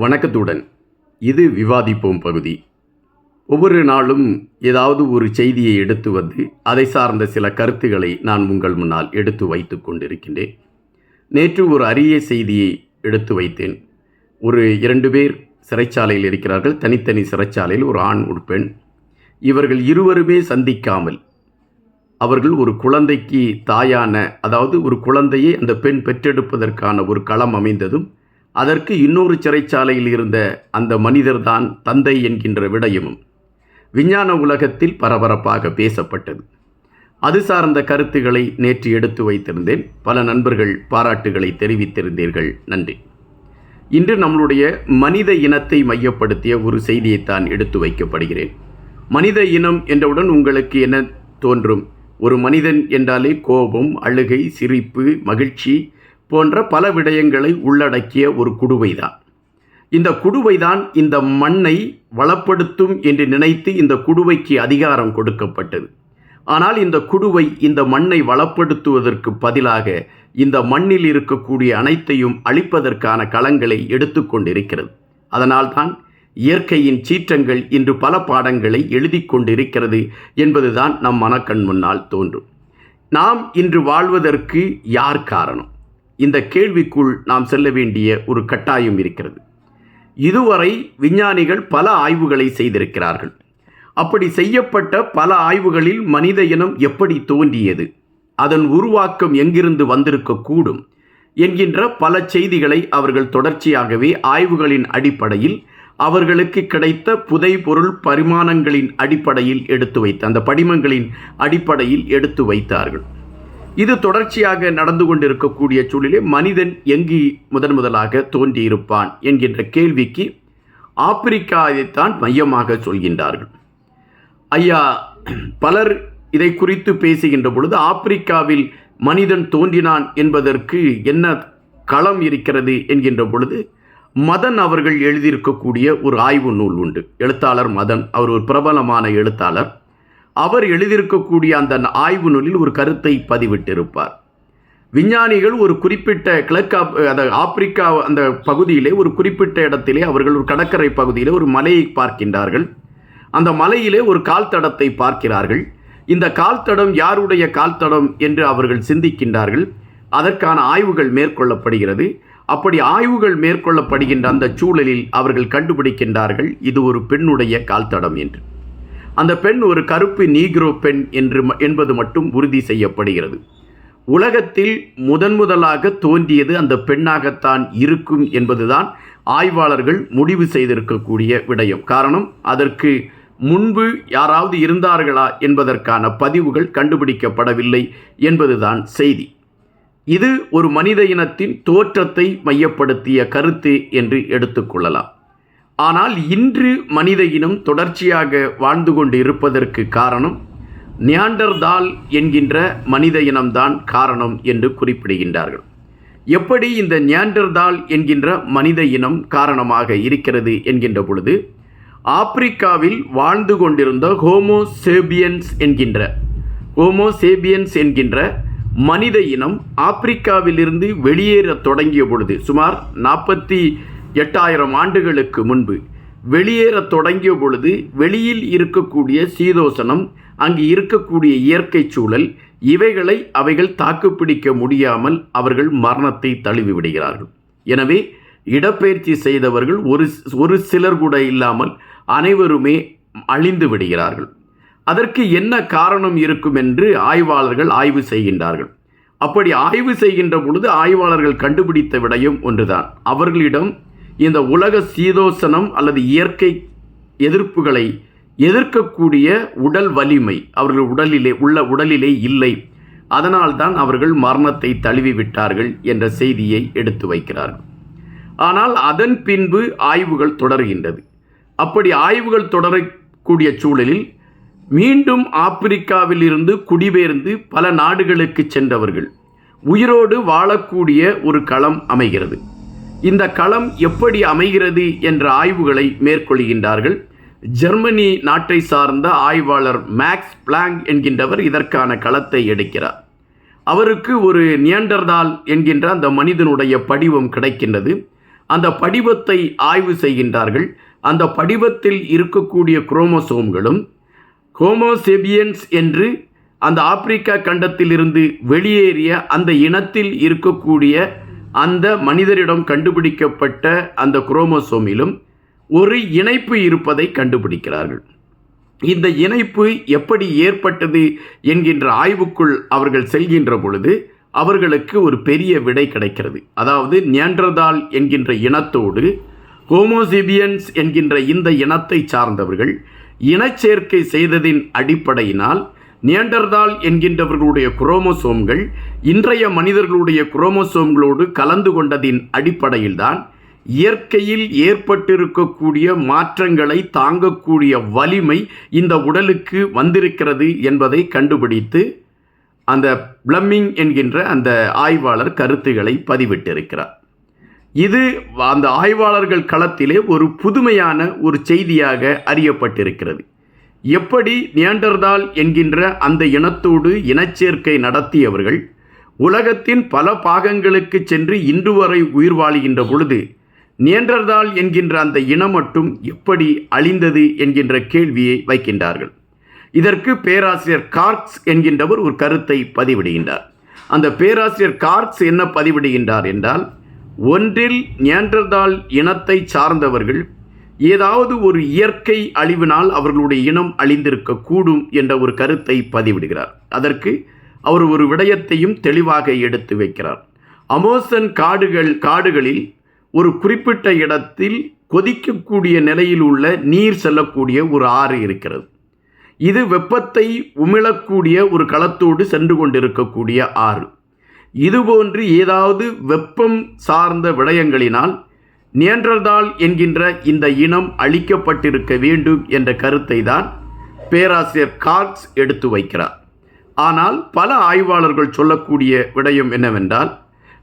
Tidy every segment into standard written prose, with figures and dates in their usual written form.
வணக்கத்துடன் இது விவாதிப்போம் பகுதி. ஒவ்வொரு நாளும் ஏதாவது ஒரு செய்தியை எடுத்து வந்து அதை சார்ந்த சில கருத்துக்களை நான் உங்கள் முன்னால் எடுத்து வைத்து கொண்டிருக்கின்றேன். நேற்று ஒரு அரிய செய்தியை எடுத்து வைத்தேன். ஒரு 2 பேர் சிறைச்சாலையில் இருக்கிறார்கள். தனித்தனி சிறைச்சாலையில் ஒரு ஆண் ஒரு பெண். இவர்கள் இருவருமே சந்திக்காமல் அவர்கள் ஒரு குழந்தைக்கு தாயான, அதாவது ஒரு குழந்தையை அந்த பெண் பெற்றெடுப்பதற்கான ஒரு களம் அமைந்ததும் அதற்கு இன்னொரு சிறைச்சாலையில் இருந்த அந்த மனிதர்தான் தந்தை என்கின்ற விடயமும் விஞ்ஞான உலகத்தில் பரபரப்பாக பேசப்பட்டது. அது சார்ந்த கருத்துக்களை நேற்று எடுத்து வைத்திருந்தேன். பல நண்பர்கள் பாராட்டுகளை தெரிவித்திருந்தீர்கள், நன்றி. இன்று நம்மளுடைய மனித இனத்தை மையப்படுத்திய ஒரு செய்தியைத்தான் எடுத்து வைக்கப்படுகிறேன். மனித இனம் என்றவுடன் உங்களுக்கு என்ன தோன்றும்? ஒரு மனிதன் என்றாலே கோபம், அழுகை, சிரிப்பு, மகிழ்ச்சி போன்ற பல விடயங்களை உள்ளடக்கிய ஒரு குடுவைதான். இந்த குடுவைதான் இந்த மண்ணை வளப்படுத்தும் என்று நினைத்து இந்த குடுவைக்கு அதிகாரம் கொடுக்கப்பட்டது. ஆனால் இந்த குடுவை இந்த மண்ணை வளப்படுத்துவதற்கு பதிலாக இந்த மண்ணில் இருக்கக்கூடிய அனைத்தையும் அழிப்பதற்கான களங்களை எடுத்துக்கொண்டிருக்கிறது. அதனால்தான் இயற்கையின் சீற்றங்கள் இன்று பல பாடங்களை எழுதி கொண்டிருக்கிறது என்பதுதான் நம் மனக்கண் முன்னால் தோன்றும். நாம் இன்று வாழ்வதற்கு யார் காரணம்? இந்த கேள்விக்குள் நாம் செல்ல வேண்டிய ஒரு கட்டாயம் இருக்கிறது. இதுவரை விஞ்ஞானிகள் பல ஆய்வுகளை செய்திருக்கிறார்கள். அப்படி செய்யப்பட்ட பல ஆய்வுகளில் மனித இனம் எப்படி தோன்றியது, அதன் உருவாக்கம் எங்கிருந்து வந்திருக்கக்கூடும் என்கின்ற பல செய்திகளை அவர்கள் தொடர்ச்சியாகவே ஆய்வுகளின் அடிப்படையில் அவர்களுக்கு கிடைத்த புதைபொருள் பரிமாணங்களின் அடிப்படையில் எடுத்து வைத்த அந்த படிமங்களின் அடிப்படையில் எடுத்து வைத்தார்கள். இது தொடர்ச்சியாக நடந்து கொண்டிருக்கக்கூடிய சூழலிலே மனிதன் எங்கு முதலாக தோன்றியிருப்பான் என்கின்ற கேள்விக்கு ஆப்பிரிக்காவைத்தான் மையமாக சொல்கின்றார்கள். ஐயா, பலர் இதை குறித்து பேசுகின்ற பொழுது ஆப்பிரிக்காவில் மனிதன் தோன்றினான் என்பதற்கு என்ன களம் இருக்கிறது என்கின்ற பொழுது மதன் அவர்கள் எழுதியிருக்கக்கூடிய ஒரு ஆய்வு நூல் உண்டு. எழுத்தாளர் மதன், அவர் ஒரு பிரபலமான எழுத்தாளர். அவர் எழுதியிருக்கக்கூடிய அந்த ஆய்வு நூலில் ஒரு கருத்தை பதிவிட்டிருப்பார். விஞ்ஞானிகள் ஒரு குறிப்பிட்ட ஆப்பிரிக்கா அந்த பகுதியிலே ஒரு குறிப்பிட்ட இடத்திலே அவர்கள் ஒரு கடற்கரை பகுதியிலே ஒரு மலையை பார்க்கின்றார்கள். அந்த மலையிலே ஒரு கால் தடத்தை பார்க்கிறார்கள். இந்த கால் தடம் யாருடைய கால் தடம் என்று அவர்கள் சிந்திக்கின்றார்கள். அதற்கான ஆய்வுகள் மேற்கொள்ளப்படுகிறது. அப்படி ஆய்வுகள் மேற்கொள்ளப்படுகின்ற அந்த சூழலில் அவர்கள் கண்டுபிடிக்கின்றார்கள், இது ஒரு பெண்ணுடைய கால் தடம் என்று. அந்த பெண் ஒரு கருப்பு நீக்ரோ பெண் என்பது மட்டும் உறுதி செய்யப்படுகிறது. உலகத்தில் முதலாக தோன்றியது அந்த பெண்ணாகத்தான் இருக்கும் என்பதுதான் ஆய்வாளர்கள் முடிவு செய்திருக்கக்கூடிய விடயம். காரணம், அதற்கு முன்பு யாராவது இருந்தார்களா என்பதற்கான பதிவுகள் கண்டுபிடிக்கப்படவில்லை என்பதுதான் செய்தி. இது ஒரு மனித இனத்தின் தோற்றத்தை மையப்படுத்திய கருத்து என்று எடுத்துக்கொள்ளலாம். ஆனால் இன்று மனித இனம் தொடர்ச்சியாக வாழ்ந்து கொண்டு இருப்பதற்கு காரணம் நியாண்டர்தால் என்கின்ற மனித இனம்தான் காரணம் என்று குறிப்பிடுகின்றார்கள். எப்படி இந்த நியாண்டர்தால் என்கின்ற மனித இனம் காரணமாக இருக்கிறது என்கின்ற பொழுது, ஆப்பிரிக்காவில் வாழ்ந்து கொண்டிருந்த ஹோமோசேபியன்ஸ் என்கின்ற மனித இனம் ஆப்பிரிக்காவிலிருந்து வெளியேற தொடங்கிய பொழுது, சுமார் 48,000 ஆண்டுகளுக்கு முன்பு வெளியேற தொடங்கிய பொழுது, வெளியில் இருக்கக்கூடிய சீதோசனம், அங்கு இருக்கக்கூடிய இயற்கை சூழல், இவைகளை அவைகள் தாக்குப்பிடிக்க முடியாமல் அவர்கள் மரணத்தை தழுவி விடுகிறார்கள். எனவே இடப்பெயர்ச்சி செய்தவர்கள் ஒரு சிலர் கூட இல்லாமல் அனைவருமே அழிந்து விடுகிறார்கள். அதற்கு என்ன காரணம் இருக்கும் என்று ஆய்வாளர்கள் ஆய்வு செய்கின்றார்கள். அப்படி ஆய்வு செய்கின்ற பொழுது ஆய்வாளர்கள் கண்டுபிடித்த விடயம் ஒன்றுதான். அவர்களிடம் இந்த உலக சீதோசனம் அல்லது இயற்கை எதிர்ப்புகளை எதிர்க்கக்கூடிய உடல் வலிமை அவர்கள் உடலிலே இல்லை. அதனால்தான் அவர்கள் மரணத்தை தழுவி விட்டார்கள் என்ற செய்தியை எடுத்து வைக்கிறார்கள். ஆனால் அதன் பின்பு ஆய்வுகள் தொடர்கின்றது. அப்படி ஆய்வுகள் தொடரக்கூடிய சூழலில் மீண்டும் ஆப்பிரிக்காவில் இருந்து குடிபெயர்ந்து பல நாடுகளுக்கு சென்றவர்கள் உயிரோடு வாழக்கூடிய ஒரு களம் அமைகிறது. இந்த களம் எப்படி அமைகிறது என்ற ஆய்வுகளை மேற்கொள்கின்றார்கள். ஜெர்மனி நாட்டை சார்ந்த ஆய்வாளர் மேக்ஸ் பிளாங்க் என்கின்றவர் இதற்கான களத்தை எடுக்கிறார். அவருக்கு ஒரு நியாண்டர்தால் என்கின்ற அந்த மனிதனுடைய படிவம் கிடைக்கின்றது. அந்த படிவத்தை ஆய்வு செய்கின்றார்கள். அந்த படிவத்தில் இருக்கக்கூடிய குரோமோசோம்களும் ஹோமோசேபியன்ஸ் என்று அந்த ஆப்பிரிக்கா கண்டத்திலிருந்து வெளியேறிய அந்த இனத்தில் இருக்கக்கூடிய அந்த மனிதரிடம் கண்டுபிடிக்கப்பட்ட அந்த குரோமோசோமிலும் ஒரு இணைப்பு இருப்பதை கண்டுபிடிக்கிறார்கள். இந்த இணைப்பு எப்படி ஏற்பட்டது என்கின்ற ஆய்வுக்குள் அவர்கள் செல்கின்ற பொழுது அவர்களுக்கு ஒரு பெரிய விடை கிடைக்கிறது. அதாவது நியாண்டர்தால் என்கின்ற இனத்தோடு ஹோமோசேபியன்ஸ் என்கின்ற இந்த இனத்தை சார்ந்தவர்கள் இனச்சேர்க்கை செய்ததின் அடிப்படையினால் நியாண்டர்தால் என்கின்றவர்களுடைய குரோமோசோம்கள் இன்றைய மனிதர்களுடைய குரோமோசோம்களோடு கலந்து கொண்டதின் அடிப்படையில்தான் இயற்கையில் ஏற்பட்டிருக்கக்கூடிய மாற்றங்களை தாங்கக்கூடிய வலிமை இந்த உடலுக்கு வந்திருக்கிறது என்பதை கண்டுபிடித்து அந்த பிளம்மிங் என்கின்ற அந்த ஆய்வாளர் கருத்துக்களை பதிவிட்டிருக்கிறார். இது அந்த ஆய்வாளர்கள் களத்திலே ஒரு புதுமையான ஒரு செய்தியாக அறியப்பட்டிருக்கிறது. எப்படி நியாண்டர்தால் என்கின்ற அந்த இனத்தோடு இனச்சேர்க்கை நடத்தியவர்கள் உலகத்தின் பல பாகங்களுக்கு சென்று இன்று வரை உயிர் வாழுகின்ற பொழுது நியாண்டர்தால் என்கின்ற அந்த இனம் மட்டும் எப்படி அழிந்தது என்கின்ற கேள்வியை வைக்கின்றார்கள். இதற்கு பேராசிரியர் கார்க்ஸ் என்கின்றவர் ஒரு கருத்தை பதிவிடுகின்றார். அந்த பேராசிரியர் கார்க்ஸ் என்ன பதிவிடுகின்றார் என்றால், ஒன்றில் நியாண்டர்தால் இனத்தை சார்ந்தவர்கள் ஏதாவது ஒரு இயற்கை அழிவினால் அவர்களுடைய இனம் அழிந்திருக்கக்கூடும் என்ற ஒரு கருத்தை பதிவிடுகிறார். அதற்கு அவர் ஒரு விடயத்தையும் தெளிவாக எடுத்து வைக்கிறார். அமேசான் காடுகளில் ஒரு குறிப்பிட்ட இடத்தில் கொதிக்கக்கூடிய நிலையில் உள்ள நீர் செல்லக்கூடிய ஒரு ஆறு இருக்கிறது. இது வெப்பத்தை உமிழக்கூடிய ஒரு களத்தோடு சென்று கொண்டிருக்கக்கூடிய ஆறு. இதுபோன்று ஏதாவது வெப்பம் சார்ந்த விடயங்களினால் நியாண்டர்தால் என்கின்ற இந்த இனம் அழிக்கப்பட்டிருக்க வேண்டும் என்ற கருத்தை தான் பேராசிரியர் கார்க்ஸ் எடுத்து வைக்கிறார். ஆனால் பல ஆய்வாளர்கள் சொல்லக்கூடிய விடயம் என்னவென்றால்,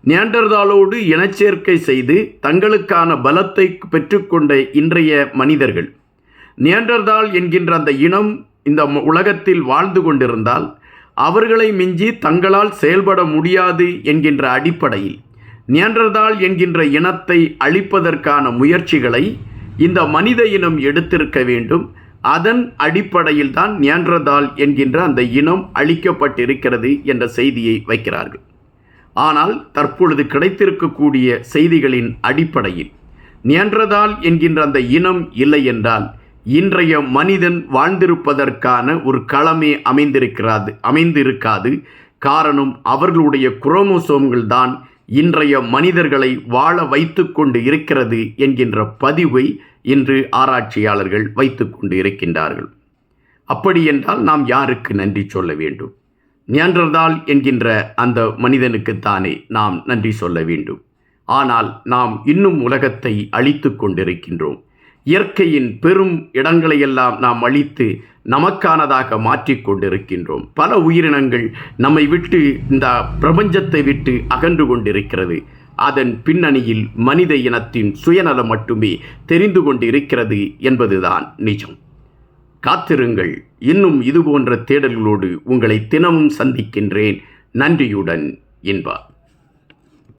நியாண்டர்தாலோடு இனச்சேர்க்கை செய்து தங்களுக்கான பலத்தை பெற்றுக்கொண்ட இன்றைய மனிதர்கள் நியாண்டர்தால் என்கின்ற அந்த இனம் இந்த உலகத்தில் வாழ்ந்து கொண்டிருந்தால் அவர்களை மிஞ்சி தங்களால் செயல்பட முடியாது என்கின்ற அடிப்படையில் நியாண்டர்தால் என்கின்ற இனத்தை அழிப்பதற்கான முயற்சிகளை இந்த மனித இனம் எடுத்திருக்க வேண்டும். அதன் அடிப்படையில் தான் நியாண்டர்தால் என்கின்ற அந்த இனம் அழிக்கப்பட்டிருக்கிறது என்ற செய்தியை வைக்கிறார்கள். ஆனால் தற்பொழுது கிடைத்திருக்கக்கூடிய செய்திகளின் அடிப்படையில் நியாண்டர்தால் என்கின்ற அந்த இனம் இல்லை என்றால் இன்றைய மனிதன் வாழ்ந்திருப்பதற்கான ஒரு களமே அமைந்திருக்காது. காரணம், அவர்களுடைய குரோமோசோம்கள் தான் இன்றைய மனிதர்களை வாழ வைத்து கொண்டு இருக்கிறது என்கின்ற பதிவை இன்று ஆராய்ச்சியாளர்கள் வைத்து கொண்டு இருக்கின்றார்கள். அப்படி என்றால் நாம் யாருக்கு நன்றி சொல்ல வேண்டும்? நியாண்டர்தால் என்கின்ற அந்த மனிதனுக்குத்தானே நாம் நன்றி சொல்ல வேண்டும். ஆனால் நாம் இன்னும் உலகத்தை அழித்து கொண்டிருக்கின்றோம். இயற்கையின் பெரும் இடங்களையெல்லாம் நாம் அழித்து நமக்கானதாக மாற்றிக்கொண்டிருக்கின்றோம். பல உயிரினங்கள் நம்மை விட்டு இந்த பிரபஞ்சத்தை விட்டு அகன்று கொண்டிருக்கிறது. அதன் பின்னணியில் மனித இனத்தின் சுயநலம் மட்டுமே தெரிந்து கொண்டிருக்கிறது என்பதுதான் நிஜம். காத்திருங்கள், இன்னும் இதுபோன்ற தேடல்களோடு உங்களை தினமும் சந்திக்கின்றேன். நன்றியுடன் இன்பா.